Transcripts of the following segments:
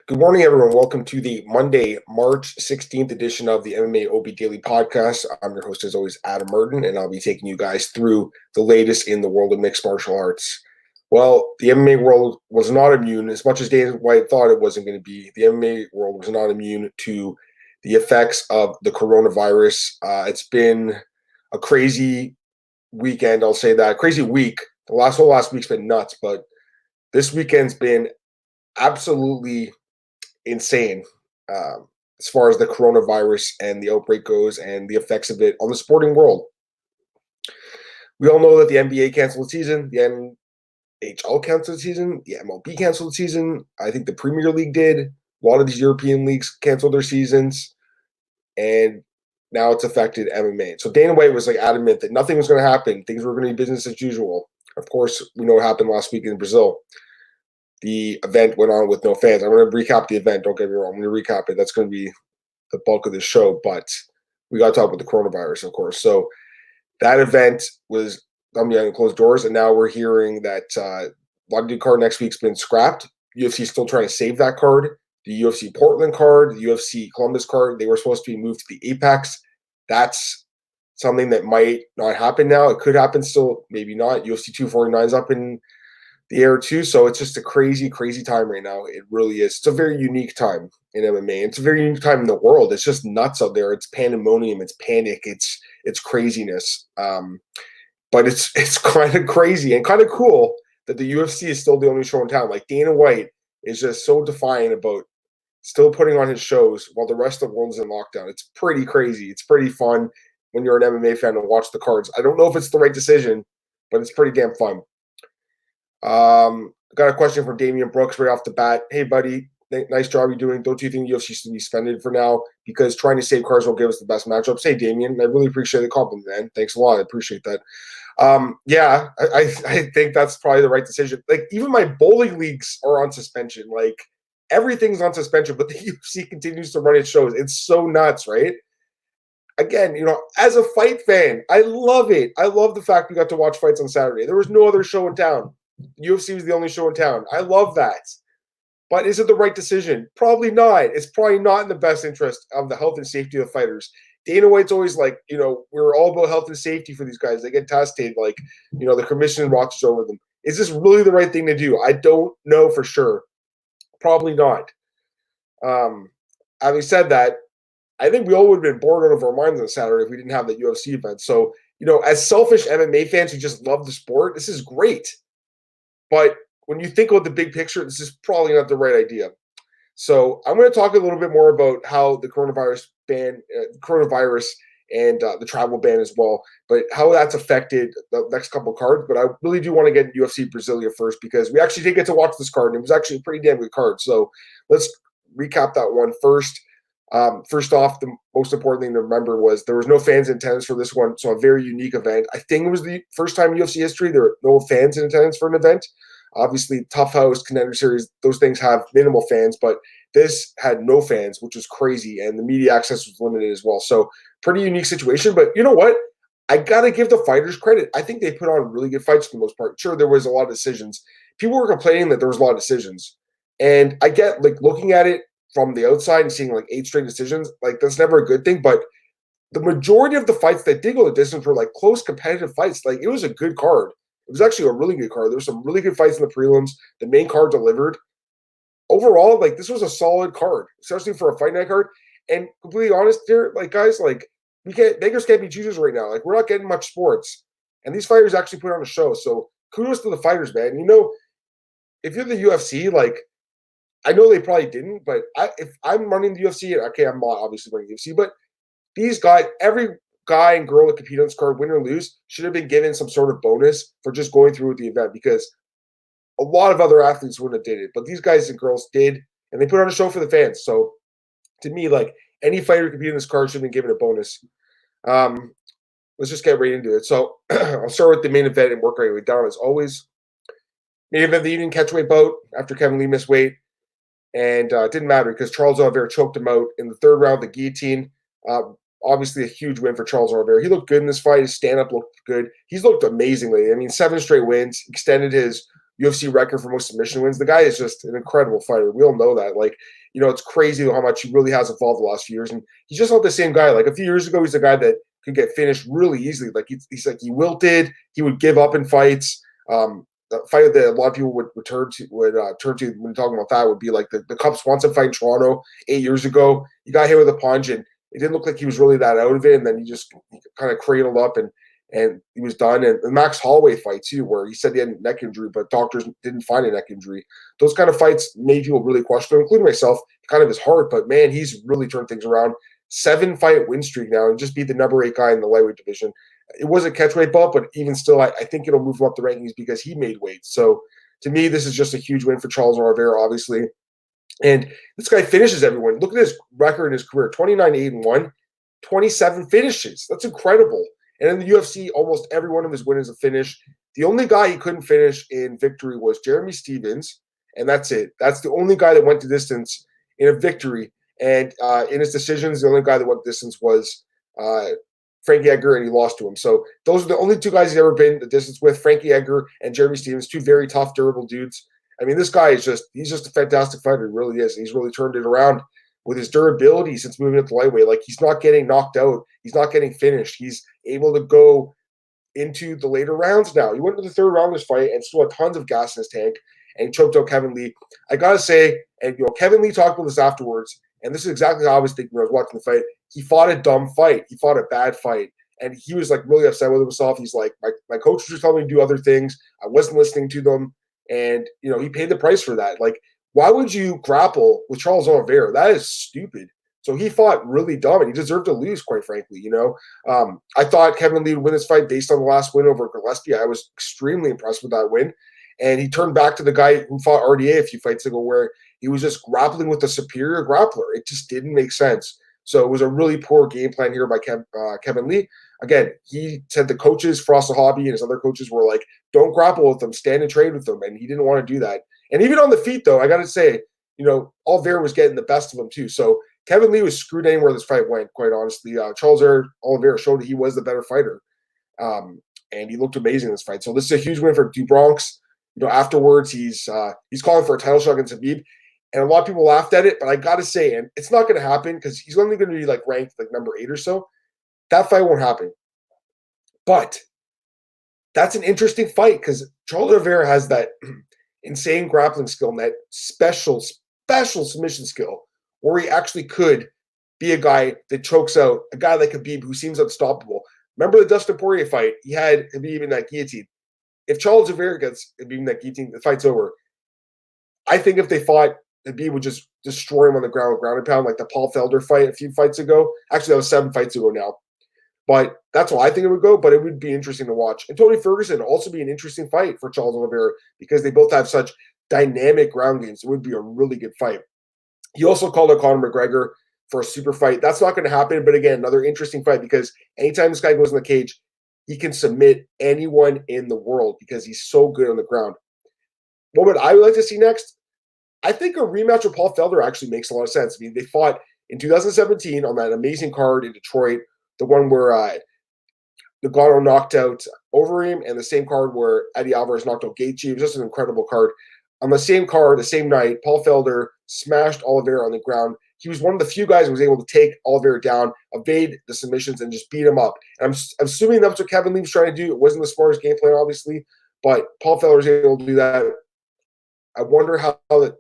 Good morning, everyone. Welcome to the Monday, March 16th edition of the MMAOB Daily Podcast. I'm your host, as always, Adam Merton, and I'll be taking you guys through the latest in the world of mixed martial arts. Well, the MMA world was not immune, as much as Dana White thought it wasn't going to be. The MMA world was not immune to the effects of the coronavirus. It's been a crazy weekend, I'll say that. Crazy week. The whole last week's been nuts, but this weekend's been absolutely insane as far as the coronavirus and the outbreak goes and the effects of it on the sporting world. We all know that the NBA canceled the season, the NHL canceled the season, the MLB canceled the season. I think the Premier League did. A lot of these European leagues canceled their seasons, and now it's affected MMA. So Dana White was adamant that nothing was going to happen. Things were going to be business as usual. Of course, we know what happened last week in Brazil. The event went on with no fans. I'm going to recap the event. Don't get me wrong. I'm going to recap it. That's going to be the bulk of the show. But we got to talk about the coronavirus, of course. So that event was done behind closed doors, and now we're hearing that London card next week's been scrapped. UFC is still trying to save that card. The UFC Portland card, the UFC Columbus card, they were supposed to be moved to the Apex. That's something that might not happen now. It could happen still, maybe not. UFC 249 is up in the air too, so it's just a crazy time right now. It really is. It's a very unique time in MMA. It's a very unique time in the world. It's just nuts out there. It's pandemonium. It's panic. It's craziness. But it's kind of crazy and kind of cool that the UFC is still the only show in town. Like Dana White is just so defiant about still putting on his shows while the rest of the world is in lockdown. It's pretty crazy. It's pretty fun when you're an MMA fan to watch the cards. I don't know if it's the right decision, but it's pretty damn fun. Got a question from Damian Brooks right off the bat. Hey, buddy, nice job you're doing. Don't you think UFC should be suspended for now because trying to save cards will give us the best matchups? Hey, Damian, I really appreciate the compliment, man. Thanks a lot. I appreciate that. Yeah, I think that's probably the right decision. Like, even my bowling leagues are on suspension. Like, everything's on suspension, but the UFC continues to run its shows. It's so nuts, right? Again, as a fight fan, I love it. I love the fact we got to watch fights on Saturday. There was no other show in town. UFC was the only show in town. I love that. But is it the right decision? Probably not. It's probably not in the best interest of the health and safety of the fighters. Dana White's always like, we're all about health and safety for these guys. They get tested, the commission watches over them. Is this really the right thing to do? I don't know for sure. Probably not. Having said that, I think we all would have been bored out of our minds on Saturday if we didn't have the UFC event. So, as selfish MMA fans who just love the sport, this is great. But when you think about the big picture, this is probably not the right idea. So I'm going to talk a little bit more about how the coronavirus and the travel ban as well, but how that's affected the next couple of cards. But I really do want to get UFC Brasilia first because we actually did get to watch this card, and it was actually a pretty damn good card. So let's recap that one first. First off, the most important thing to remember was there was no fans in attendance for this one, so a very unique event. I think it was the first time in UFC history there were no fans in attendance for an event. Obviously, Tough House, Contender Series, those things have minimal fans, but this had no fans, which was crazy, and the media access was limited as well. So pretty unique situation, but you know what? I got to give the fighters credit. I think they put on really good fights for the most part. Sure, there was a lot of decisions. People were complaining that there was a lot of decisions, and I get looking at it from the outside and seeing 8 straight decisions, that's never a good thing. But the majority of the fights that did go the distance were close competitive fights. It was a good card. It was actually a really good card. There were some really good fights in the prelims. The main card delivered. Overall, this was a solid card, especially for a fight night card. And completely honest here, guys, beggars can't be choosers right now. We're not getting much sports. And these fighters actually put on a show. So kudos to the fighters, man. If you're the UFC, I know they probably didn't, but if I'm running the UFC, okay, I'm not obviously running the UFC, but these guys, every guy and girl that compete on this card, win or lose, should have been given some sort of bonus for just going through with the event because a lot of other athletes wouldn't have did it, but these guys and girls did, and they put on a show for the fans. So to me, any fighter competing in this card should have been given a bonus. Let's just get right into it. So I'll start with the main event and work our way down as always. Main event, the evening catchweight bout after Kevin Lee missed weight. And it didn't matter because Charles Oliveira choked him out in the third round, the guillotine. Obviously a huge win for Charles Oliveira. He looked good in this fight. His stand-up looked good. He's looked amazingly. I mean, 7 straight wins, extended his UFC record for most submission wins. The guy is just an incredible fighter. We all know that. Like, it's crazy how much he really has evolved the last few years. And he's just not the same guy. Like a few years ago, he's a guy that could get finished really easily. Like he's like, he wilted. He would give up in fights. The fight that a lot of people would turn to when talking about that would be like the Cub Swanson fight in Toronto 8 years ago. He got hit with a punch, and it didn't look like he was really that out of it. And then he just kind of cradled up and he was done. And the Max Holloway fight too, where he said he had a neck injury, but doctors didn't find a neck injury. Those kind of fights made people really question him, including myself, kind of his heart. But man, he's really turned things around. 7-fight win streak now, and just beat the number 8 guy in the lightweight division. It was a catchweight belt, but even still, I think it'll move him up the rankings because he made weight. So to me, this is just a huge win for Charles Oliveira, obviously. And this guy finishes everyone. Look at his record in his career: 29-8-1, 27 finishes. That's incredible. And in the UFC, almost every one of his wins is a finish. The only guy he couldn't finish in victory was Jeremy Stephens, and that's it. That's the only guy that went the distance in a victory. And in his decisions, the only guy that went the distance was Frankie Edgar, and he lost to him. So those are the only 2 guys he's ever been the distance with: Frankie Edgar and Jeremy Stephens, 2 very tough, durable dudes. I mean, this guy is he's just a fantastic fighter. He really is. He's really turned it around with his durability since moving up to lightweight. Like, he's not getting knocked out. He's not getting finished. He's able to go into the later rounds now. He went to the 3rd round of this fight and still had tons of gas in his tank, and he choked out Kevin Lee. I got to say, and Kevin Lee talked about this afterwards, and this is exactly how I was thinking when I was watching the fight. He fought a dumb fight. He fought a bad fight. And he was like really upset with himself. He's like, my coach was telling me to do other things. I wasn't listening to them. And, he paid the price for that. Like, why would you grapple with Charles Oliveira? That is stupid. So he fought really dumb, and he deserved to lose, quite frankly. I thought Kevin Lee would win this fight based on the last win over Gillespie. I was extremely impressed with that win. And he turned back to the guy who fought RDA a few fights ago, where he was just grappling with a superior grappler. It just didn't make sense. So it was a really poor game plan here by Kevin Lee. Again, he said the coaches, Frost the Hobby, and his other coaches were like, don't grapple with them, stand and trade with them. And he didn't want to do that. And even on the feet, though, I got to say, Oliveira was getting the best of him, too. So Kevin Lee was screwed anywhere this fight went, quite honestly. Charles Oliveira showed that he was the better fighter. And he looked amazing in this fight. So this is a huge win for DuBronx. Afterwards, he's calling for a title shot against Habib. And a lot of people laughed at it, but I got to say, and it's not going to happen because he's only going to be like ranked like number 8 or so. That fight won't happen. But that's an interesting fight because Charles Oliveira has that insane grappling skill and that special submission skill where he actually could be a guy that chokes out a guy like Habib who seems unstoppable. Remember the Dustin Poirier fight? He had Habib in that guillotine. If Charles Oliveira gets Habib in that guillotine, the fight's over. I think if they fought, Habib would just destroy him on the ground with ground and pound, like the Paul Felder fight a few fights ago. Actually, that was 7 fights ago now. But that's how I think it would go, but it would be interesting to watch. And Tony Ferguson also be an interesting fight for Charles Oliveira because they both have such dynamic ground games. It would be a really good fight. He also called out Conor McGregor for a super fight. That's not going to happen, but again, another interesting fight because anytime this guy goes in the cage, he can submit anyone in the world because he's so good on the ground. What would I like to see next? I think a rematch with Paul Felder actually makes a lot of sense. I mean, they fought in 2017 on that amazing card in Detroit, the one where Ngannou knocked out Overeem, and the same card where Eddie Alvarez knocked out Gaethje. It was just an incredible card. On the same card, the same night, Paul Felder smashed Oliveira on the ground. He was one of the few guys who was able to take Oliveira down, evade the submissions, and just beat him up. And I'm assuming that's what Kevin Lee was trying to do. It wasn't the smartest game plan, obviously, but Paul Felder was able to do that. I wonder how the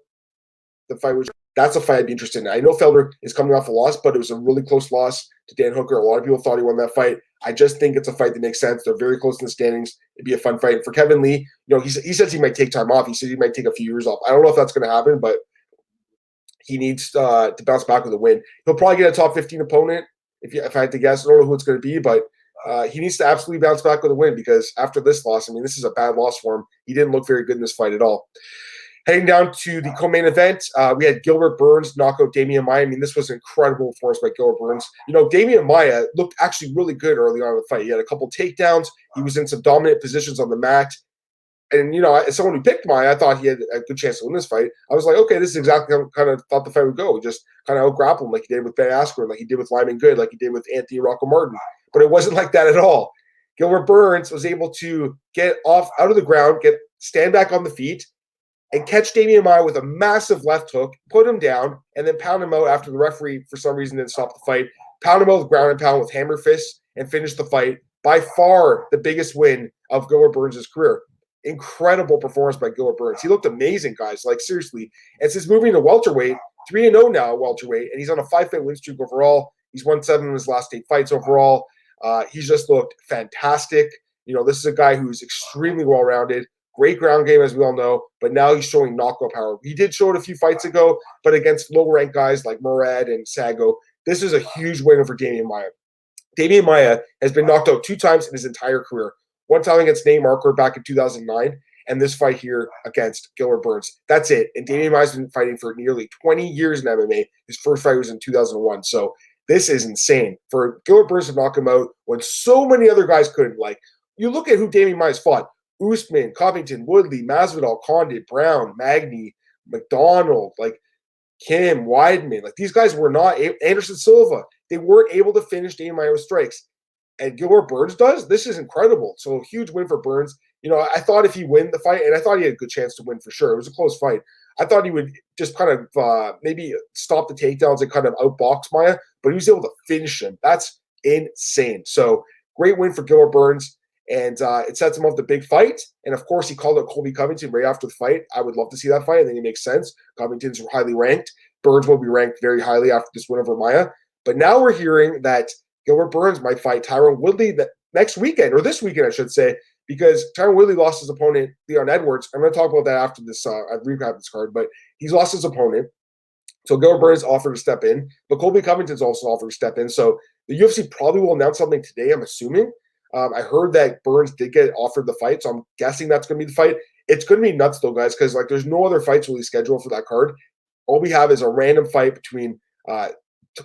fight was. That's a fight I'd be interested in. I know Felder is coming off a loss, but it was a really close loss to Dan Hooker. A lot of people thought he won that fight. I just think it's a fight that makes sense. They're very close in the standings. It'd be a fun fight. For Kevin Lee, he says he might take time off. He said he might take a few years off. I don't know if that's going to happen, but he needs to bounce back with a win. He'll probably get a top 15 opponent, if I had to guess. I don't know who it's going to be, but he needs to absolutely bounce back with a win because after this loss, I mean, this is a bad loss for him. He didn't look very good in this fight at all. Heading down to the co-main event, we had Gilbert Burns knock out Damian Maia. I mean, this was an incredible performance by Gilbert Burns. Damian Maia looked actually really good early on in the fight. He had a couple takedowns. He was in some dominant positions on the mat. And, as someone who picked Maia, I thought he had a good chance to win this fight. I was like, okay, this is exactly how I kind of thought the fight would go. Just kind of out-grapple him like he did with Ben Askren, like he did with Lyman Good, like he did with Anthony Rocco Martin. But it wasn't like that at all. Gilbert Burns was able to get out of the ground, get stand back on the feet, and catch Damian Maia with a massive left hook, put him down, and then pound him out after the referee, for some reason, didn't stop the fight. Pound him out with ground and pound with hammer fists and finish the fight. By far the biggest win of Gilbert Burns' career. Incredible performance by Gilbert Burns. He looked amazing, guys. Like, seriously. And since moving to welterweight, 3-0 now at welterweight, and he's on a 5-fight win streak overall. He's won 7 of his last 8 fights overall. He's just looked fantastic. This is a guy who's extremely well-rounded. Great ground game, as we all know, but now he's showing knockout power. He did show it a few fights ago, but against low-ranked guys like Murad and Sago, this is a huge win for Damian Maia. Damian Maia has been knocked out 2 times in his entire career. One time against Nate Marquardt back in 2009, and this fight here against Gilbert Burns. That's it. And Damian Maia's been fighting for nearly 20 years in MMA. His first fight was in 2001. So this is insane. For Gilbert Burns to knock him out when so many other guys couldn't. Like, you look at who Damian Maia's fought. Usman, Covington, Woodley, Masvidal, Condit, Brown, Magny, McDonald, like Kim, Weidman. Like, these guys were not Anderson Silva. They weren't able to finish Damian Maia with strikes. And Gilbert Burns does. This is incredible. So, huge win for Burns. I thought if he win the fight, and I thought he had a good chance to win for sure. It was a close fight. I thought he would just kind of maybe stop the takedowns and kind of outbox Maia, but he was able to finish him. That's insane. So, great win for Gilbert Burns. And it sets him up the big fight. And, of course, he called out Colby Covington right after the fight. I would love to see that fight. I think it makes sense. Covington's highly ranked. Burns will be ranked very highly after this win over Maia. But now we're hearing that Gilbert Burns might fight Tyron Woodley next weekend, or this weekend, I should say, because Tyron Woodley lost his opponent, Leon Edwards. I'm going to talk about that after this. I recap this card, but he's lost his opponent. So Gilbert Burns offered to step in, but Colby Covington's also offered to step in. So the UFC probably will announce something today, I'm assuming. I heard that Burns did get offered the fight, so I'm guessing that's going to be the fight. It's going to be nuts, though, guys, because there's no other fights really scheduled for that card. All we have is a random fight between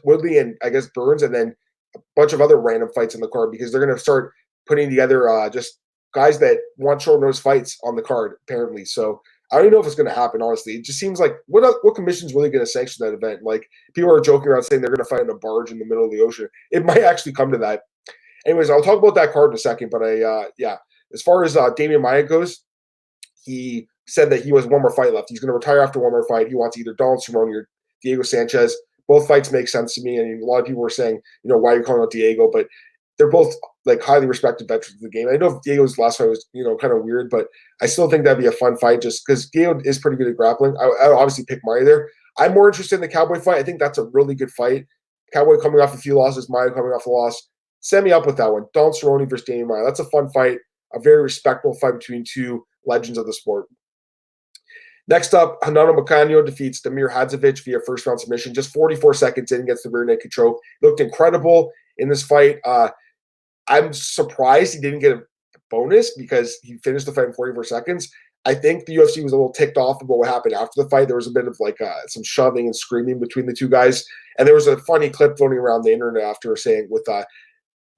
Woodley and, I guess, Burns, and then a bunch of other random fights in the card because they're going to start putting together just guys that want short notice fights on the card, apparently. So I don't even know if it's going to happen, honestly. It just seems like what commission's really going to sanction that event? Like, people are joking around saying they're going to fight in a barge in the middle of the ocean. It might actually come to that. Anyways, I'll talk about that card in a second, but as far as Damian Maia goes, he said that he has one more fight left. He's going to retire after one more fight. He wants either Donald Cerrone or Diego Sanchez. Both fights make sense to me, and a lot of people were saying, why are you calling out Diego? But they're both highly respected veterans of the game. I know Diego's last fight was kind of weird, but I still think that'd be a fun fight just because Diego is pretty good at grappling. I would obviously pick Maia there. I'm more interested in the Cowboy fight. I think that's a really good fight. Cowboy coming off a few losses, Maia coming off a loss. Set me up with that one. Donald Cerrone versus Damian Maia. That's a fun fight, a very respectable fight between two legends of the sport. Next up, Hanano Moicano defeats Damir Hadzovic via first-round submission. Just 44 seconds in, gets the rear naked choke. He looked incredible in this fight. I'm surprised he didn't get a bonus because he finished the fight in 44 seconds. I think the UFC was a little ticked off about what happened after the fight. There was a bit of some shoving and screaming between the two guys. And there was a funny clip floating around the internet after saying with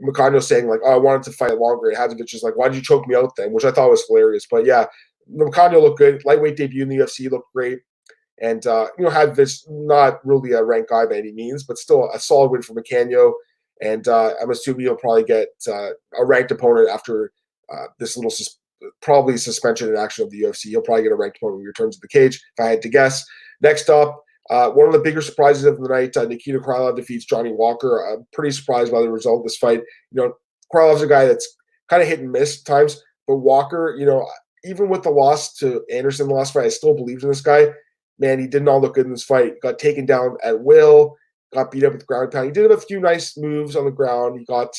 Moicano saying I wanted to fight longer. And Hadzovic is like, why did you choke me out then? Which I thought was hilarious. But yeah, Moicano looked good. Lightweight debut in the UFC looked great. And, Hadzovic, not really a ranked guy by any means, but still a solid win for Moicano. And I'm assuming he'll probably get a ranked opponent after this little probably suspension in action of the UFC. He'll probably get a ranked opponent when he returns to the cage, if I had to guess. Next up, one of the bigger surprises of the night, Nikita Krylov defeats Johnny Walker. I'm pretty surprised by the result of this fight. Krylov's a guy that's kind of hit and miss at times, but Walker, even with the loss to Anderson in the last fight, I still believed in this guy. Man, he did not look good in this fight. Got taken down at will, got beat up with ground pound. He did have a few nice moves on the ground. He got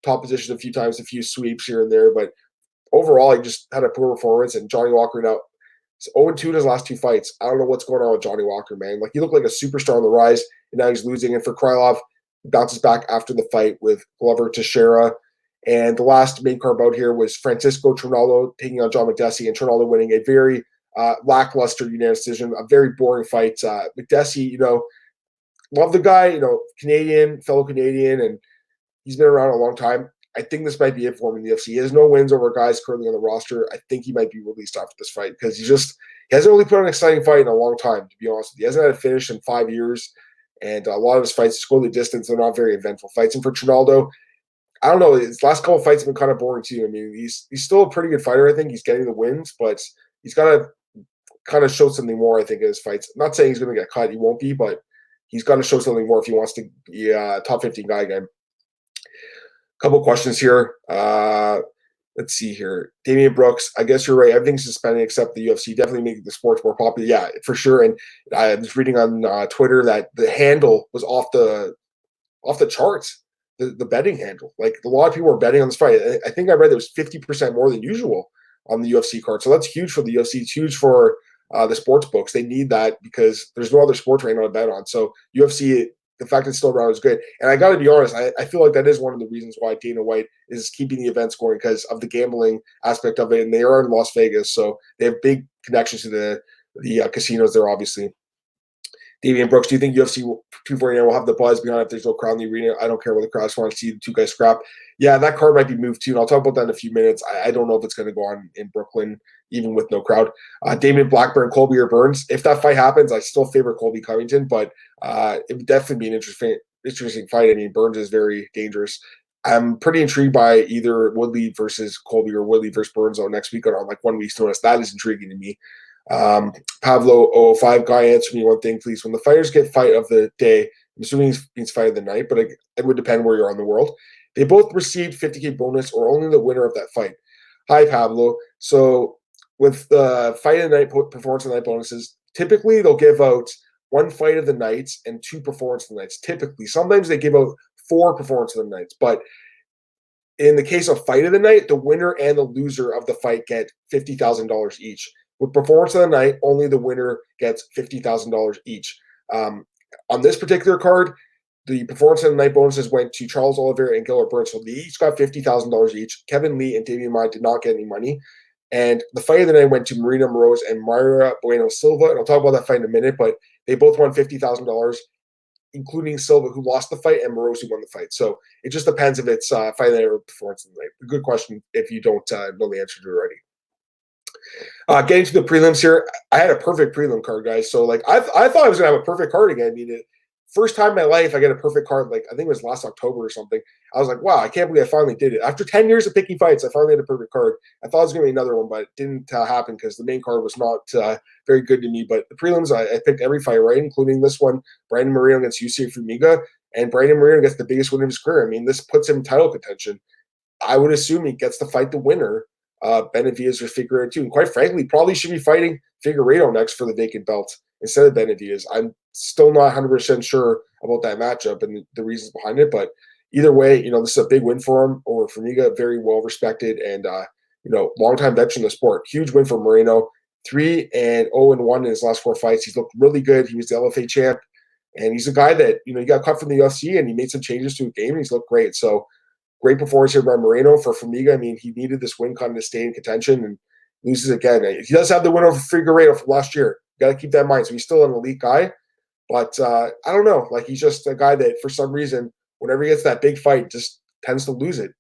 top position a few times, a few sweeps here and there, but overall, he just had a poor performance. And Johnny Walker now 0-2 in his last 2 fights. I don't know what's going on with Johnny Walker, man. He looked like a superstar on the rise, and now he's losing. And for Krylov, he bounces back after the fight with Glover Teixeira. And the last main card bout here was Francisco Trinaldo taking on John McDessie, and Trinaldo winning a very lackluster unanimous decision, a very boring fight. McDessie, love the guy, fellow Canadian, and he's been around a long time. I think this might be it for him in the UFC. He has no wins over guys currently on the roster. I think he might be released after this fight because he hasn't really put on an exciting fight in a long time, to be honest with you. He hasn't had a finish in 5 years, and a lot of his fights just go the distance. They're not very eventful fights. And for Trinaldo, I don't know. His last couple of fights have been kind of boring too. I mean, he's still a pretty good fighter. I think he's getting the wins, but he's got to kind of show something more. I think in his fights. I'm not saying he's going to get cut. He won't be, but he's got to show something more if he wants to be a top 15 guy again. Couple questions here. Let's see here. Damian Brooks, I guess you're right. Everything's suspended except the UFC. Definitely making the sports more popular. Yeah, for sure. And I was reading on Twitter that the handle was off the charts. The betting handle. Like a lot of people were betting on this fight. I think I read it was 50% more than usual on the UFC card. So that's huge for the UFC. It's huge for the sports books. They need that because there's no other sport right now to bet on. So UFC, the fact it's still around is good. And I got to be honest, I feel like that is one of the reasons why Dana White is keeping the events going because of the gambling aspect of it. And they are in Las Vegas, so they have big connections to the casinos there, obviously. Damian Brooks, do you think UFC 249 will have the buzz behind it if there's no crowd in the arena? I don't care what the crowds want to see the two guys scrap. Yeah, that card might be moved too, and I'll talk about that in a few minutes. I don't know if it's going to go on in Brooklyn, even with no crowd. Damon Blackburn, Colby or Burns. If that fight happens, I still favor Colby Covington, but it would definitely be an interesting fight. I mean, Burns is very dangerous. I'm pretty intrigued by either Woodley versus Colby or Woodley versus Burns on next week on like 1 week's notice. That is intriguing to me. Pablo 05 guy, answer me one thing, please. When the fighters get fight of the day, I'm assuming he means fight of the night, but it would depend where you're on the world. They both received 50K bonus or only the winner of that fight. Hi, Pablo. So with the fight of the night, performance of the night bonuses, typically they'll give out 1 fight of the nights and 2 performance of the nights. Typically, sometimes they give out 4 performance of the nights, but in the case of fight of the night, the winner and the loser of the fight get $50,000 each. With performance of the night, only the winner gets $50,000 each. On this particular card, the performance of the night bonuses went to Charles Oliveira and Gilbert Burns, so they each got $50,000 each. Kevin Lee and Damian Maia did not get any money. And the fight of the night went to Marina Moroz and Mayra Bueno Silva, and I'll talk about that fight in a minute, but they both won $50,000, including Silva, who lost the fight, and Moroz, who won the fight. So it just depends if it's fight of the night or performance of the night. A good question if you don't know the answer to it already. Getting to the prelims here, I had a perfect prelim card, guys. So like I thought I was gonna have a perfect card again. I mean, first time in my life I get a perfect card. Like I think it was last October or something. I was like, wow, I can't believe I finally did it. After 10 years of picking fights, I finally had a perfect card. I thought it was gonna be another one, but it didn't happen because the main card was not very good to me. But the prelims, I picked every fight right, including this one: Brandon Moreno against Yusuf Formiga, and Brandon Moreno gets the biggest win of his career. I mean, this puts him in title contention. I would assume he gets to fight the winner. Benavidez or Figueiredo too. And quite frankly, probably should be fighting Figueiredo next for the vacant belt instead of Benavidez. I'm still not 100% sure about that matchup and the reasons behind it, but either way, this is a big win for him over Formiga, very well respected and longtime veteran in the sport. Huge win for Moreno. 3-0-1 in his last 4 fights. He's looked really good. He was the LFA champ, and he's a guy that he got cut from the UFC and he made some changes to his game and he's looked great. So great performance here by Moreno. For Formiga, I mean, he needed this win kind of to stay in contention and loses again. He does have the win over Figueiredo from last year. You got to keep that in mind. So he's still an elite guy. But I don't know. Like, he's just a guy that, for some reason, whenever he gets that big fight, just tends to lose it.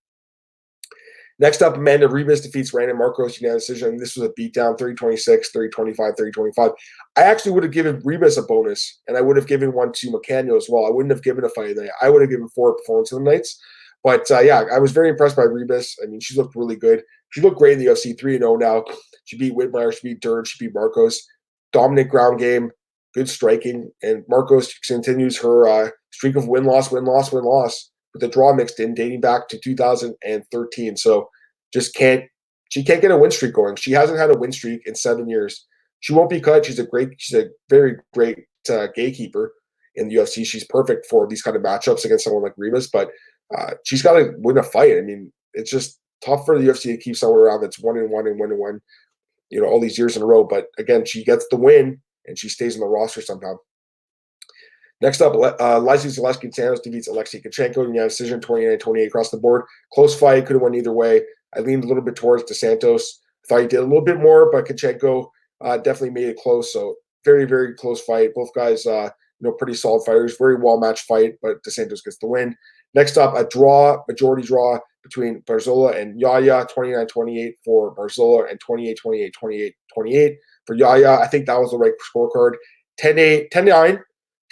Next up, Amanda Ribas defeats Brandon Marcos unanimous decision. This was a beatdown, 30-26, 30-25, 30-25. I actually would have given Ribas a bonus, and I would have given one to McCanio as well. I wouldn't have given a fight of the night. I would have given 4 performance of the nights. But, I was very impressed by Ribas. I mean, she looked really good. She looked great in the UFC, 3-0 now. She beat Whitmire, she beat Dern, she beat Marcos. Dominant ground game, good striking. And Marcos continues her streak of win-loss, win-loss, win-loss with the draw mixed in, dating back to 2013. So she can't get a win streak going. She hasn't had a win streak in 7 years. She won't be cut. She's a very great gatekeeper in the UFC. She's perfect for these kind of matchups against someone like Ribas, but she's got to win a fight. I mean, it's just tough for the UFC to keep someone around that's 1-1 and 1-1, all these years in a row. But again, she gets the win and she stays on the roster somehow. Next up, Lizzie Zaleski Santos defeats Alexei Kunchenko in unanimous decision, 29-28 across the board. Close fight, could have won either way. I leaned a little bit towards DeSantos. Thought he did a little bit more, but Kunchenko definitely made it close. So very, very close fight. Both guys, pretty solid fighters. Very well-matched fight, but DeSantos gets the win. Next up, majority draw between Barzola and Yaya, 29-28 for Barzola and 28-28, 28-28 for Yaya. I think that was the right scorecard. 10-9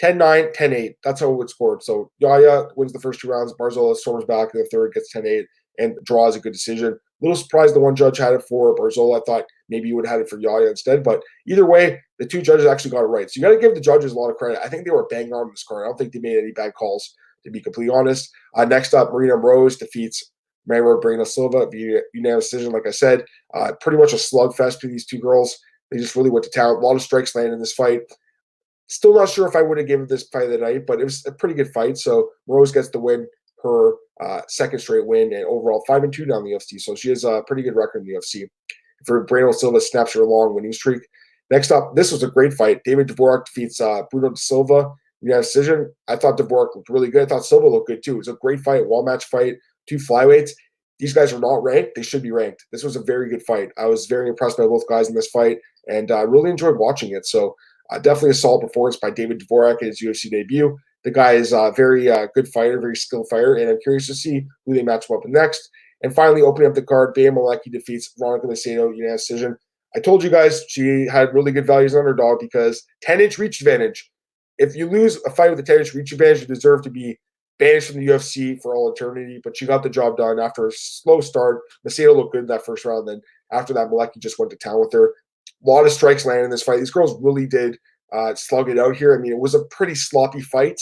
10-9, 10-8. That's how it would score. So Yaya wins the first 2 rounds. Barzola storms back in the third, gets 10-8, and draws a good decision. A little surprised the one judge had it for Barzola. I thought maybe you would have had it for Yaya instead. But either way, the 2 judges actually got it right. So you got to give the judges a lot of credit. I think they were bang on this card. I don't think they made any bad calls, to be completely honest. Next up, Marina Rose defeats Mayra Brina Silva via unanimous decision. Like I said, pretty much a slugfest for these 2 girls. They just really went to town. A lot of strikes landed in this fight. Still not sure if I would have given this fight of the night, but it was a pretty good fight. So Rose gets the win, her second straight win, and overall 5-2 now in the UFC. So she has a pretty good record in the UFC. For Breno Silva, snaps her long winning streak. Next up, this was a great fight. David Dvorak defeats Bruno De Silva. Unanimous decision. I thought Dvorak looked really good. I thought Silva looked good too. It was a great fight, well-matched fight, 2 flyweights. These guys are not ranked. They should be ranked. This was a very good fight. I was very impressed by both guys in this fight, and I really enjoyed watching it. So definitely a solid performance by David Dvorak in his UFC debut. The guy is a very good fighter, very skilled fighter, and I'm curious to see who they match him up with next. And finally, opening up the card, Bea Malecki defeats Veronica Macedo, unanimous decision. I told you guys she had really good value as an underdog because 10-inch reach advantage. If you lose a fight with a 10-inch reach advantage, you deserve to be banished from the UFC for all eternity. But she got the job done after a slow start. Macedo looked good in that first round. Then after that, Malecki just went to town with her. A lot of strikes landed in this fight. These girls really did slug it out here. I mean, it was a pretty sloppy fight.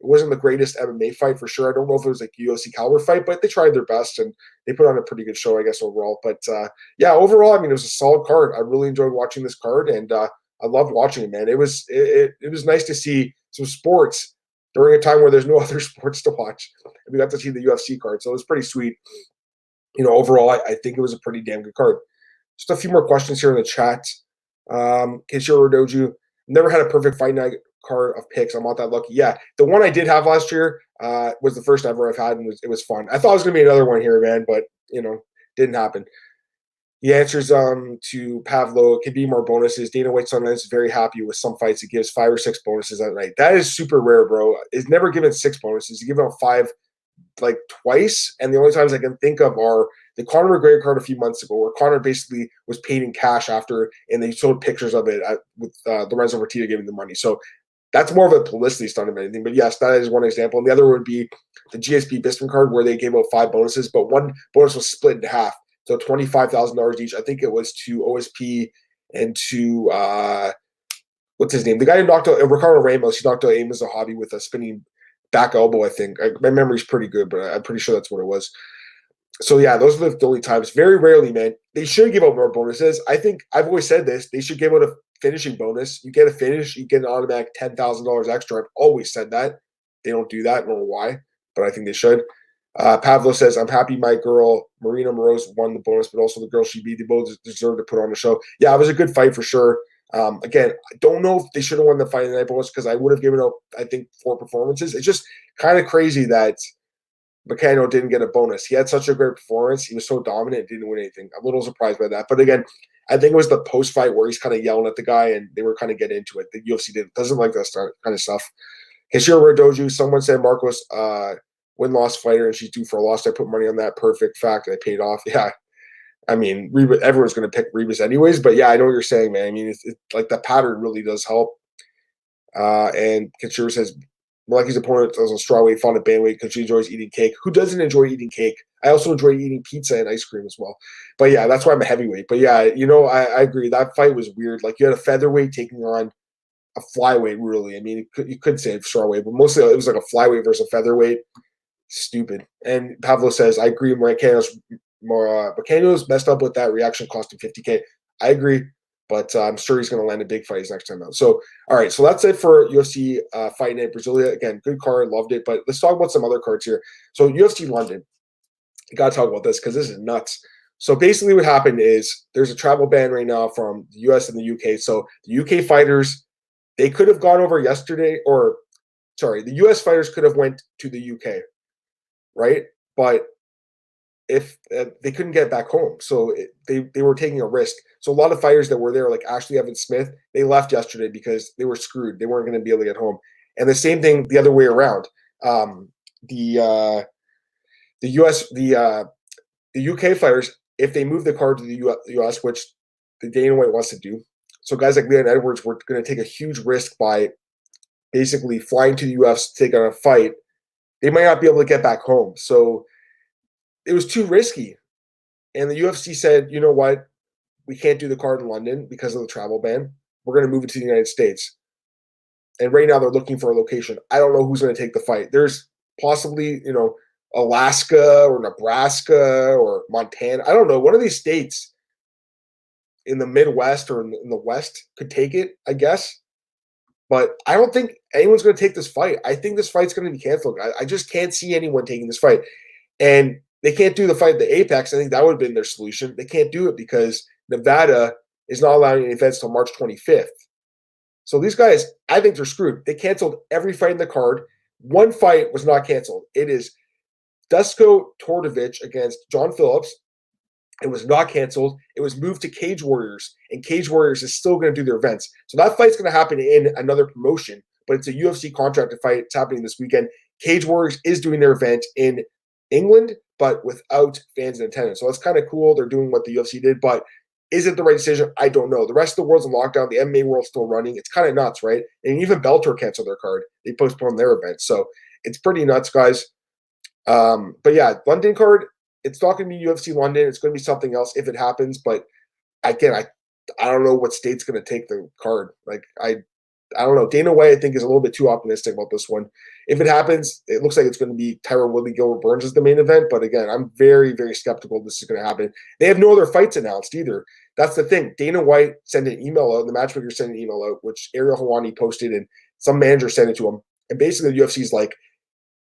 It wasn't the greatest MMA fight for sure. I don't know if it was like a UFC caliber fight, but they tried their best and they put on a pretty good show, I guess, overall. But yeah, overall, I mean, it was a solid card. I really enjoyed watching this card, and I loved watching it, man. It was nice to see some sports during a time where there's no other sports to watch. And we got to see the UFC card, so it was pretty sweet. Overall, I think it was a pretty damn good card. Just a few more questions here in the chat. Keishiro Doju, never had a perfect fight night card of picks. I'm not that lucky. Yeah, the one I did have last year was the first ever I've had, and it was fun. I thought it was going to be another one here, man, but, didn't happen. He answers to Pavlo, it could be more bonuses. Dana White sometimes is very happy with some fights. He gives 5 or 6 bonuses at night. That is super rare, bro. He's never given 6 bonuses. He's given out 5 like twice, and the only times I can think of are the Conor McGregor card a few months ago, where Conor basically was paid in cash after, and they showed pictures of it with Lorenzo Fertitta giving the money. So that's more of a publicity stunt than anything. But yes, that is one example. And the other would be the GSP Bisping card, where they gave out 5 bonuses, but one bonus was split in half. So $25,000 each. I think it was to OSP and to what's his name? The guy who knocked out Ricardo Ramos. He knocked out Amos Zahabi with a spinning back elbow, I think. My memory's pretty good, but I'm pretty sure that's what it was. So yeah, those are the only times. Very rarely, man. They should give out more bonuses. I think I've always said this. They should give out a finishing bonus. You get a finish, you get an automatic $10,000 extra. I've always said that. They don't do that. I don't know why, but I think they should. Pavlo says, I'm happy my girl Marina Moroz won the bonus, but also the girl she beat. They both deserve to put on the show. Yeah, it was a good fight for sure. Again, I don't know if they should have won the fight night bonus because I would have given up, I think, 4 performances. It's just kind of crazy that Bacano didn't get a bonus. He had such a great performance. He was so dominant, didn't win anything. I'm a little surprised by that. But again, I think it was the post-fight where he's kind of yelling at the guy and they were kind of getting into it. The UFC doesn't like that kind of stuff. Hishiro Doju, someone said Marcos win-loss fighter and she's due for a loss. I put money on that. Perfect fact. I paid off. Yeah. I mean, everyone's going to pick Ribas anyways. But yeah, I know what you're saying, man. I mean, it's like the pattern really does help. And Kachira says, Malaki's opponent was on strawweight, fought at bandweight because she enjoys eating cake. Who doesn't enjoy eating cake? I also enjoy eating pizza and ice cream as well. But yeah, that's why I'm a heavyweight. But yeah, I agree. That fight was weird. Like you had a featherweight taking on a flyweight, really. I mean, you could say strawweight, but mostly it was like a flyweight versus a featherweight. Stupid. And Pavlo says, I agree. Marcano's messed up with that reaction, cost him $50K. I agree. But I'm sure he's going to land a big fight his next time out. So, all right. So that's it for UFC Fight Night Brasilia. Again, good card. Loved it. But let's talk about some other cards here. So UFC London. You got to talk about this because this is nuts. So basically what happened is there's a travel ban right now from the US and the UK. So the UK fighters, they could have gone over yesterday the US fighters could have went to the UK, right? But if they couldn't get back home. So they were taking a risk. So a lot of fighters that were there, like Ashley Evans Smith, they left yesterday because they were screwed. They weren't going to be able to get home. And the same thing the other way around. The UK fighters, if they move the card to the US, which the Dana White wants to do. So guys like Leon Edwards were going to take a huge risk by basically flying to the US to take on a fight, they might not be able to get back home. So it was too risky. And the UFC said, you know what? We can't do the card in London because of the travel ban. We're going to move it to the United States. And right now they're looking for a location. I don't know who's going to take the fight. There's possibly, Alaska or Nebraska or Montana. I don't know. One of these states in the Midwest or in the West could take it, I guess. But I don't think anyone's going to take this fight. I think this fight's going to be canceled. I just can't see anyone taking this fight. And they can't do the fight at the Apex. I think that would have been their solution. They can't do it because Nevada is not allowing any events until March 25th. So these guys, I think they're screwed. They canceled every fight in the card. One fight was not canceled. It is Dusko Tordovich against John Phillips. It was not canceled. It was moved to Cage Warriors, and Cage Warriors is still going to do their events. So that fight's going to happen in another promotion, but it's a UFC contracted fight. It's happening this weekend. Cage Warriors is doing their event in England, but without fans in attendance. So that's kind of cool. They're doing what the UFC did, but is it the right decision? I don't know. The rest of the world's in lockdown. The MMA world's still running. It's kind of nuts, right? And even Bellator canceled their card. They postponed their event. So it's pretty nuts, guys. But yeah, London card, it's not going to be UFC London. It's going to be something else if it happens. But again, I don't know what state's going to take the card. Like, I don't know. Dana White, I think, is a little bit too optimistic about this one. If it happens, it looks like it's going to be Tyron Woodley, Gilbert Burns as the main event. But again, I'm very, very skeptical this is going to happen. They have no other fights announced either. That's the thing. Dana White sent an email out, and the matchmaker sent an email out, which Ariel Helwani posted, and some manager sent it to him. And basically, the UFC is like,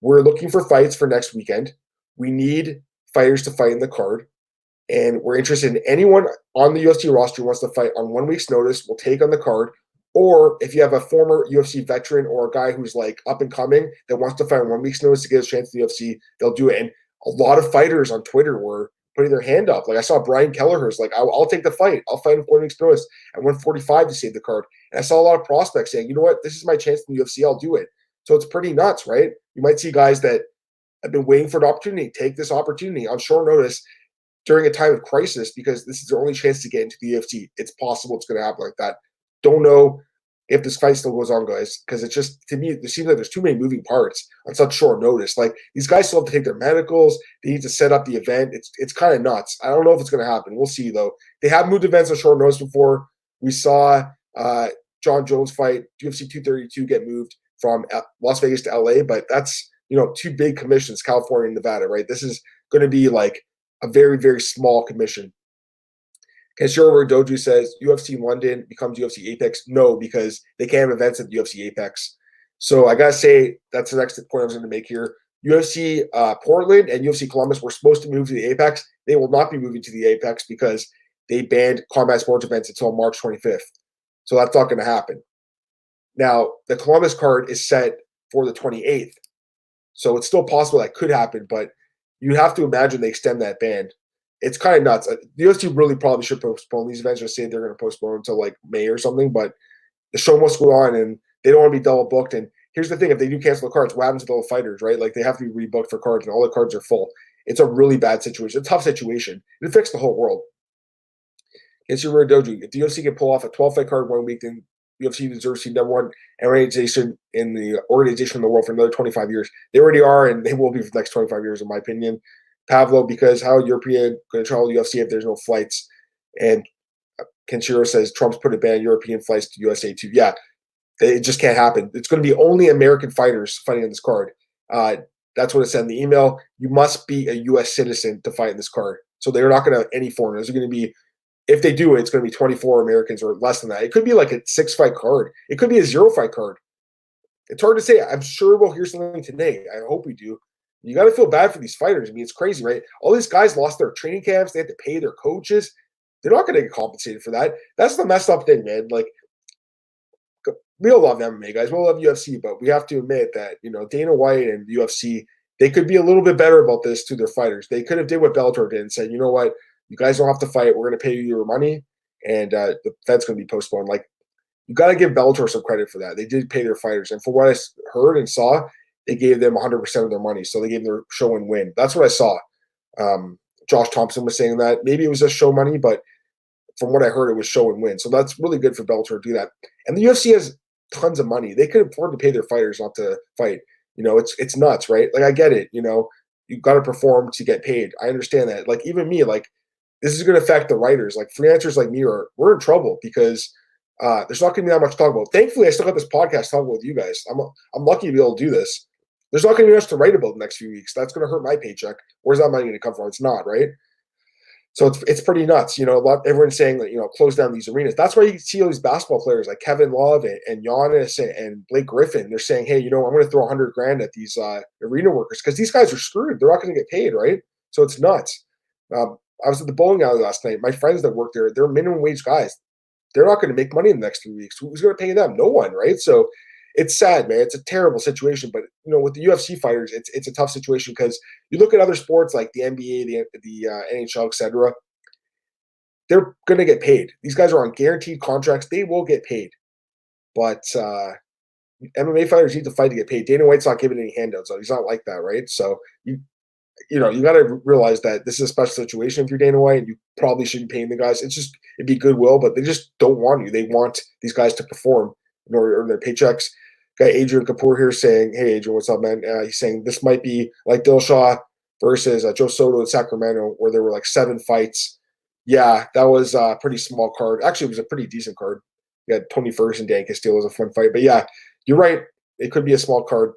we're looking for fights for next weekend. We need fighters to fight in the card. And we're interested in anyone on the UFC roster who wants to fight on 1 week's notice. We'll take on the card. Or if you have a former UFC veteran or a guy who's like up and coming that wants to fight on 1 week's notice to get a chance in the UFC, they'll do it. And a lot of fighters on Twitter were putting their hand up. Like I saw Brian Kelleher's like, I'll take the fight. I'll fight in 1 week's notice at 145 to save the card. And I saw a lot of prospects saying, you know what, this is my chance in the UFC. I'll do it. So it's pretty nuts, right? You might see guys that have been waiting for an opportunity, take this opportunity on short notice during a time of crisis because this is their only chance to get into the UFC. It's possible it's going to happen like that. Don't know if this fight still goes on, guys, because it's just, to me, it seems like there's too many moving parts on such short notice. Like, these guys still have to take their medicals. They need to set up the event. It's kind of nuts. I don't know if it's going to happen. We'll see, though. They have moved events on short notice before. We saw John Jones fight, UFC 232, get moved from Las Vegas to LA, but that's, two big commissions, California and Nevada, right? This is going to be like a very, very small commission. Kenshiro Doju says UFC London becomes UFC Apex. No, because they can't have events at the UFC Apex. So I got to say, that's the next point I was going to make here. UFC Portland and UFC Columbus were supposed to move to the Apex. They will not be moving to the Apex because they banned combat sports events until March 25th. So that's not going to happen. Now, the Columbus card is set for the 28th. So it's still possible that could happen, but you have to imagine they extend that ban. It's kind of nuts. The UFC really probably should postpone these events or say they're going to postpone until like May or something, but the show must go on and they don't want to be double booked. And here's the thing, if they do cancel the cards, what happens to all the fighters, right? Like, they have to be rebooked for cards and all the cards are full. It's a really bad situation, a tough situation. It affects the whole world. Kenshiro Doju, if the UFC can pull off a 12-fight card 1 week, then UFC deserves to be number one organization in the world for another 25 years. They already are, and they will be for the next 25 years, in my opinion. Pavlo, because how European going to travel to UFC if there's no flights? And Kenshiro says Trump's put a ban on European flights to USA too. Yeah, it just can't happen. It's going to be only American fighters fighting on this card. That's what it said in the email. You must be a U.S. citizen to fight in this card. So they're not going to have any foreigners. They're going to be, if they do it, it's going to be 24 Americans or less than that. It could be like a 6-fight card. It could be a 0-fight card. It's hard to say. I'm sure we'll hear something today. I hope we do. You got to feel bad for these fighters. I mean, it's crazy, right? All these guys lost their training camps. They had to pay their coaches. They're not going to get compensated for that. That's the messed up thing, man. Like, we all love MMA, guys. We all love UFC, but we have to admit that, Dana White and the UFC, they could be a little bit better about this to their fighters. They could have did what Bellator did and said, you know what, you guys don't have to fight. We're going to pay you your money, and the event's going to be postponed. Like, you got to give Bellator some credit for that. They did pay their fighters, and for what I heard and saw, they gave them 100% of their money. So they gave them their show and win. That's what I saw. Josh Thompson was saying that. Maybe it was just show money, but from what I heard, it was show and win. So that's really good for Bellator to do that. And the UFC has tons of money. They could afford to pay their fighters not to fight. It's nuts, right? Like, I get it. You got to perform to get paid. I understand that. Like, even me, like, this is going to affect the writers. Like, freelancers like me we're in trouble because there's not going to be that much to talk about. Thankfully, I still got this podcast to talk about with you guys. I'm lucky to be able to do this. There's not going to be much to write about the next few weeks. That's going to hurt my paycheck. Where's that money going to come from? It's not, right? So it's pretty nuts. Everyone's saying that, close down these arenas. That's why you see all these basketball players like Kevin Love and Giannis and Blake Griffin. They're saying, hey, I'm going to throw $100,000 at these arena workers because these guys are screwed. They're not going to get paid, right? So it's nuts. I was at the bowling alley last night. My friends that work there, they're minimum wage guys. They're not going to make money in the next 3 weeks. Who's going to pay them? No one, right? So it's sad, man. It's a terrible situation. But with the UFC fighters, it's a tough situation because you look at other sports like the NBA, the NHL, etc. They're going to get paid. These guys are on guaranteed contracts. They will get paid. But MMA fighters need to fight to get paid. Dana White's not giving any handouts. So he's not like that, right? So you got to realize that this is a special situation if you're Dana White. You probably shouldn't be paying the guys. It'd be goodwill, but they just don't want you. They want these guys to perform in order to earn their paychecks. Got Adrian Kapoor here saying, hey, Adrian, what's up, man? He's saying this might be like Dillashaw versus Joe Soto in Sacramento where there were like 7 fights. Yeah, that was a pretty small card. Actually, it was a pretty decent card. You had Tony Ferguson, Dan Castillo was a fun fight. But yeah, you're right. It could be a small card.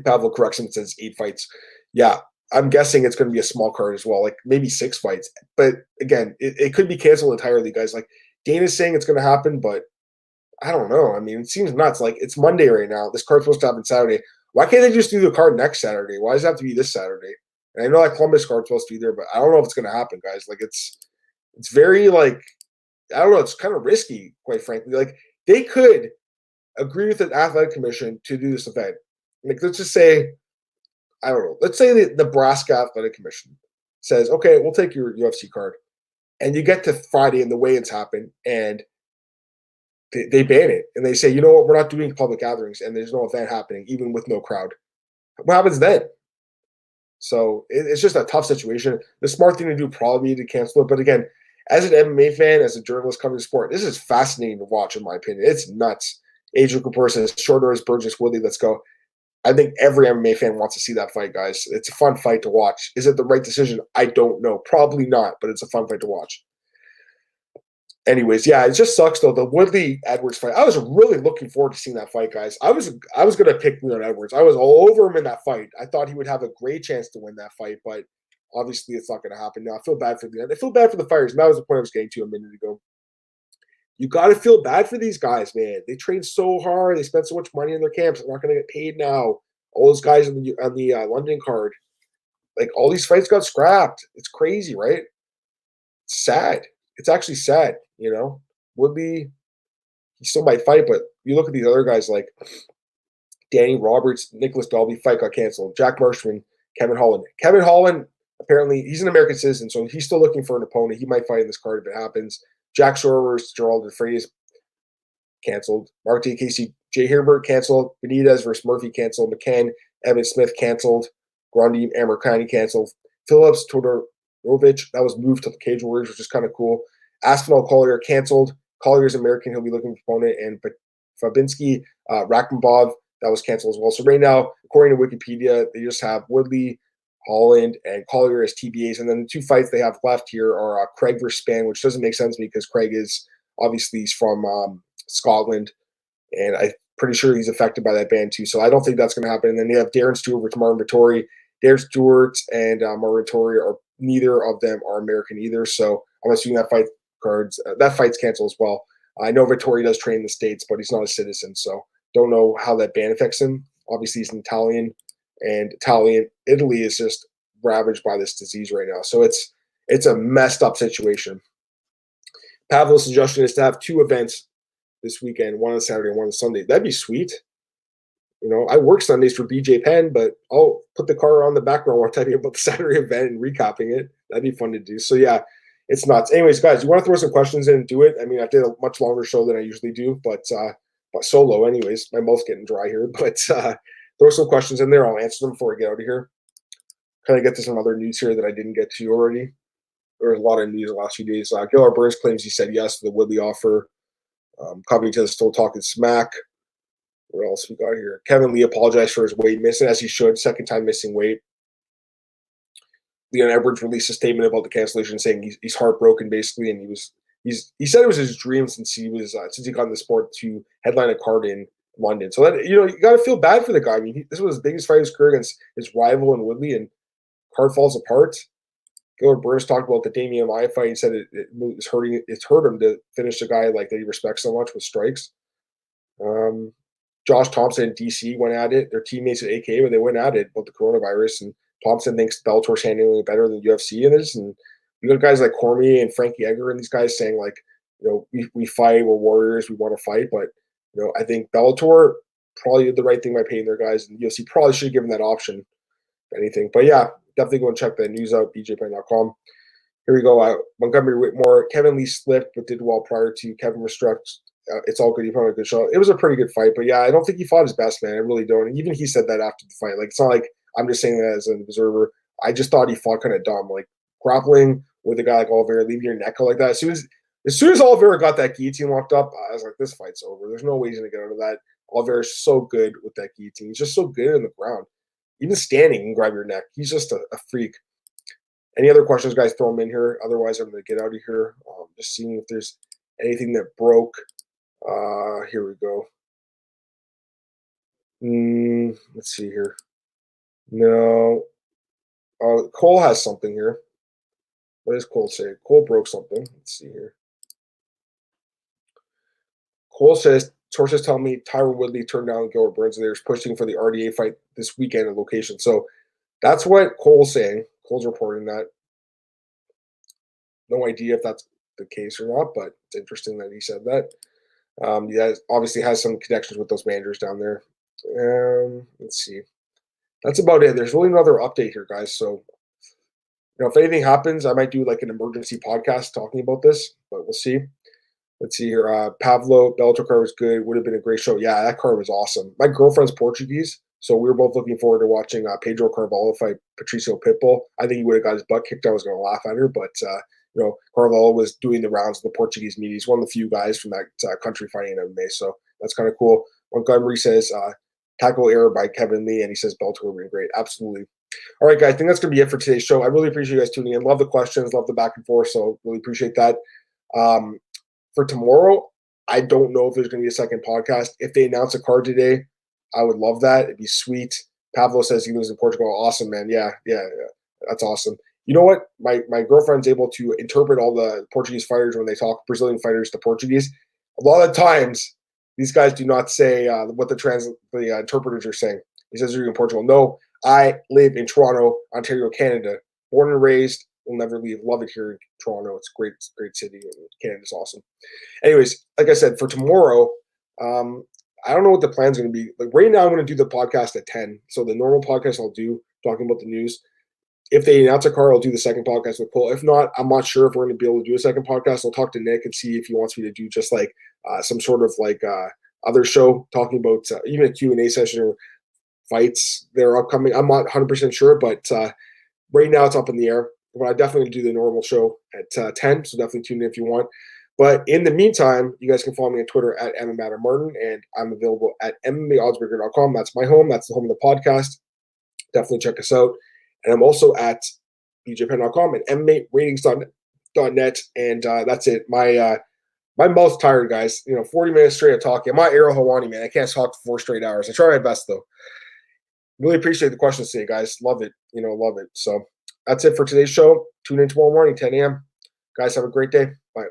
Pavel corrects him, says 8 fights. Yeah, I'm guessing it's going to be a small card as well, like maybe 6 fights. But again, it could be canceled entirely, guys. Like, Dana's saying it's going to happen, but I don't know. I mean, it seems nuts. Like, it's Monday right now. This card's supposed to happen Saturday. Why can't they just do the card next Saturday? Why does it have to be this Saturday? And I know that Columbus card's supposed to be there, but I don't know if it's going to happen, guys. Like, it's very, like, I don't know. It's kind of risky, quite frankly. Like, they could agree with the athletic commission to do this event. Like, let's just say, I don't know. Let's say the Nebraska Athletic Commission says, okay, we'll take your UFC card. And you get to Friday and the weigh-ins happen, and they ban it. And they say, you know what, we're not doing public gatherings, and there's no event happening, even with no crowd. What happens then? So it's just a tough situation. The smart thing to do probably to cancel it. But again, as an MMA fan, as a journalist covering the sport, this is fascinating to watch, in my opinion. It's nuts. Adrian Cooper says, shorter as Burgess Woodley, let's go. I think every MMA fan wants to see that fight, guys. It's a fun fight to watch. Is it the right decision? I don't know. Probably not, but it's a fun fight to watch. Anyways, yeah, it just sucks, though. The Woodley-Edwards fight, I was really looking forward to seeing that fight, guys. I was going to pick Leon Edwards. I was all over him in that fight. I thought he would have a great chance to win that fight, but obviously it's not going to happen now. I feel bad for Leon. I feel bad for the fighters, and that was the point I was getting to a minute ago. You got to feel bad for these guys, man. They trained so hard. They spent so much money in their camps. They're not going to get paid now. All those guys on the London card, like, all these fights got scrapped. It's crazy, right? It's sad. It's actually sad, Woodley, he still might fight, but you look at these other guys like Danny Roberts, Nicholas Dalby, fight got canceled. Jack Marshman, Kevin Holland. Kevin Holland, apparently, he's an American citizen, so he's still looking for an opponent. He might fight in this card if it happens. Jack Shore versus Gerald DeFries, canceled. Mark D. Casey, Jay Herbert, canceled. Benitez versus Murphy, canceled. McCann, Evan Smith, canceled. Grundy, Amirkhani, canceled. Phillips, Todorovic, that was moved to the Cage Warriors, which is kind of cool. Aspinall Collier, canceled. Collier's American, he'll be looking for opponent. And Fabinski, Rakhmonov, that was canceled as well. So right now, according to Wikipedia, they just have Woodley, Holland, and Collier as TBAs. And then the 2 fights they have left here are Craig versus Spann, which doesn't make sense to me because Craig is obviously he's from Scotland, and I'm pretty sure he's affected by that ban too. So I don't think that's going to happen. And then they have Darren Stewart versus Marvin Vittori. Darren Stewart and Marvin Vittori are neither of them are American either. So I'm assuming that fight's canceled as well. I know Vittori does train in the States, but he's not a citizen, so don't know how that ban affects him. Obviously, he's an Italian, and Italy is just ravaged by this disease right now. So it's a messed up situation. Pavel's suggestion is to have 2 events this weekend, one on Saturday and one on Sunday. That'd be sweet. I work Sundays for BJ Penn, but I'll put the car on the background while talking about the Saturday event and recapping it. That'd be fun to do. So yeah, it's nuts. Anyways, guys, you want to throw some questions in and do it? I mean, I did a much longer show than I usually do, but solo anyways. My mouth's getting dry here, but throw some questions in there. I'll answer them before I get out of here. Kind of get to some other news here that I didn't get to already. There's a lot of news the last few days. Gilbert Burns claims he said yes to the Woodley offer. Covington is still talking smack. What else we got here? Kevin Lee apologized for his weight missing, as he should. Second time missing weight. Leon Edwards released a statement about the cancellation, saying he's heartbroken, basically, and he said it was his dream since he got in the sport to headline a card in London. So that, you got to feel bad for the guy. I mean, this was his biggest fight of his career against his rival in Woodley, and card falls apart. Gilbert Burns talked about the Damian Maia fight. He said it's hurt him to finish a guy like that he respects so much with strikes. Josh Thompson and DC went at it. They're teammates at AK, but they went at it about the coronavirus. And Thompson thinks Bellator's handling it better than UFC in this. And you got guys like Cormier and Frankie Edgar and these guys saying, like, we fight, we're warriors, we want to fight. But, I think Bellator probably did the right thing by paying their guys. And UFC probably should have given that option, if anything. But yeah, definitely go and check that news out, bjpen.com. Here we go. Montgomery Whitmore. Kevin Lee slipped, but did well prior to Kevin Restruct. It's all good. He put on a good show. It was a pretty good fight, but yeah, I don't think he fought his best, man. I really don't. And even he said that after the fight. Like, it's not like I'm just saying that as an observer. I just thought he fought kind of dumb, like grappling with a guy like Oliveira, leaving your neck out like that. As soon as Oliveira got that guillotine locked up, I was like, this fight's over. There's no way he's gonna get out of that. Oliveira's so good with that guillotine. He's just so good in the ground. Even standing, he can grab your neck. He's just a freak. Any other questions, guys? Throw them in here. Otherwise, I'm gonna get out of here. Just seeing if there's anything that broke. Here we go. Let's see here. No. Cole has something here. What does Cole say? Cole broke something. Let's see here. Cole says, sources tell me Tyron Woodley turned down Gilbert Burns and they're pushing for the RDA fight this weekend in location. So that's what Cole's saying. Cole's reporting that. No idea if that's the case or not, but it's interesting that he said that. He obviously has some connections with those managers down there. Let's see. That's about it. There's really no other update here, guys. So, if anything happens, I might do like an emergency podcast talking about this, but we'll see. Let's see here. Pablo, Bellator card was good. Would have been a great show. Yeah, that card was awesome. My girlfriend's Portuguese, so we were both looking forward to watching Pedro Carvalho fight Patricio Pitbull. I think he would have got his butt kicked. I was going to laugh at her, but Carvalho was doing the rounds of the Portuguese media. He's one of the few guys from that country fighting in MMA, so that's kind of cool. Montgomery says tackle error by Kevin Lee, and he says Bellator would be great. Absolutely. All right, guys, I think that's going to be it for today's show. I really appreciate you guys tuning in. Love the questions, love the back and forth, so really appreciate that. For tomorrow, I don't know if there's going to be a second podcast. If they announce a card today, I would love that. It'd be sweet. Pablo says he lives in Portugal. Awesome, man. Yeah. That's awesome. You know what? My girlfriend's able to interpret all the Portuguese fighters when they talk Brazilian fighters to Portuguese. A lot of times, these guys do not say what the interpreters are saying. He says, "Are you in Portugal?" No, I live in Toronto, Ontario, Canada. Born and raised. Will never leave. Love it here in Toronto. It's a great city, and Canada's awesome. Anyways, like I said, for tomorrow, I don't know what the plan's going to be. Like right now, I'm going to do the podcast at 10. So the normal podcast I'll do talking about the news. If they announce a car, I'll do the second podcast with Cole. If not, I'm not sure if we're going to be able to do a second podcast. I'll talk to Nick and see if he wants me to do just like some sort of like other show talking about even a Q&A session or fights that are upcoming. I'm not 100% sure, but right now it's up in the air. But I definitely do the normal show at 10, so definitely tune in if you want. But in the meantime, you guys can follow me on Twitter at MMAOB, and I'm available at MMAOddsbreaker.com. That's my home. That's the home of the podcast. Definitely check us out. And I'm also at bjpen.com and MMAratings.net. And that's it. My mouth's tired, guys. 40 minutes straight of talking. I'm not Ariel Helwani, man. I can't talk for 4 straight hours. I try my best, though. Really appreciate the questions today, guys. Love it. Love it. So that's it for today's show. Tune in tomorrow morning, 10 a.m. Guys, have a great day. Bye.